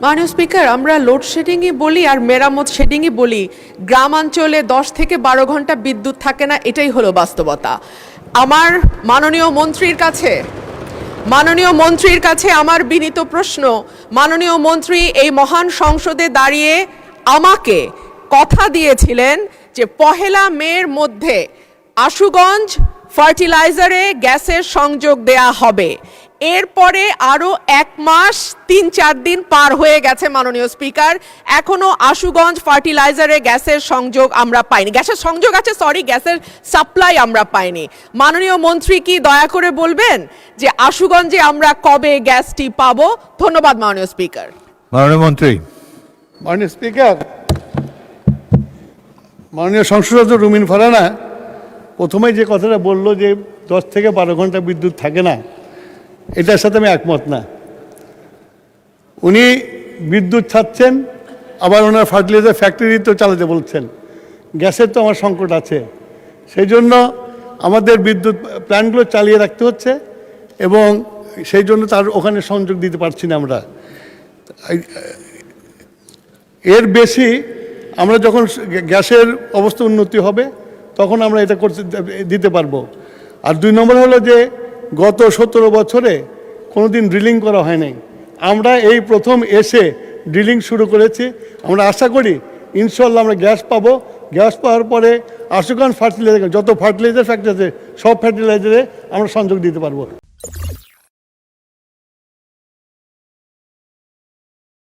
মাননীয় স্পিকার, আমরা লোডশেডিংই বলি আর মেরামত শেডিংই বলি, গ্রামাঞ্চলে 10 থেকে 12 ঘন্টা বিদ্যুৎ থাকে না, এটাই হলো বাস্তবতা। আমার মাননীয় মন্ত্রীর কাছে আমার বিনীত প্রশ্ন, মাননীয় মন্ত্রী এই মহান সংসদে দাঁড়িয়ে আমাকে কথা দিয়েছিলেন যে 1 মের মধ্যে আশুগঞ্জ ফার্টিলাইজারে গ্যাসের সংযোগ দেয়া হবে। এরপরে আরো 1 মাস 3-4 দিন পার হয়ে গেছে মাননীয় স্পিকার, এখনো আশুগঞ্জ ফার্টিলাইজারে গ্যাসের সংযোগ আমরা পাইনি। গ্যাসের সংযোগ আছে, গ্যাসের সাপ্লাই আমরা পাইনি। মাননীয় মন্ত্রী কি দয়া করে বলবেন যে আশুগঞ্জে আমরা কবে গ্যাসটি পাবো? ধন্যবাদ মাননীয় স্পিকার। মাননীয় মন্ত্রী। মাননীয় স্পিকার, মাননীয় সংসদ সদস্য রুমিন ফারহানা প্রথমেই যে কথাটা বললো যে 10 থেকে 12 ঘন্টা বিদ্যুৎ থাকে না, এটার সাথে আমি একমত না। উনি বিদ্যুৎ ছাড়ছেন, আবার ওনার ফার্টিলাইজার ফ্যাক্টরি তো চালাতে বলছেন। গ্যাসের তো আমার সংকট আছে, সেই জন্য আমাদের বিদ্যুৎ প্ল্যান্টগুলো চালিয়ে রাখতে হচ্ছে এবং সেই জন্য তার ওখানে সংযোগ দিতে পারছি না আমরা। এর বেশি আমরা যখন গ্যাসের অবস্থা উন্নতি হবে তখন আমরা এটা দিতে পারবো। আর 2 নম্বর হলো যে গত 17 বছরে কোনোদিন ড্রিলিং করা হয় নাই, আমরা এই প্রথম এসে ড্রিলিং শুরু করেছি। আমরা আশা করি ইনশাল্লাহ আমরা গ্যাস পাবো। গ্যাস পাওয়ার পরে আশুগঞ্জ ফার্টিলাইজার, যত ফার্টিলাইজার ফ্যাক্টরি আছে সব ফার্টিলাইজারে আমরা সংযোগ দিতে পারবো।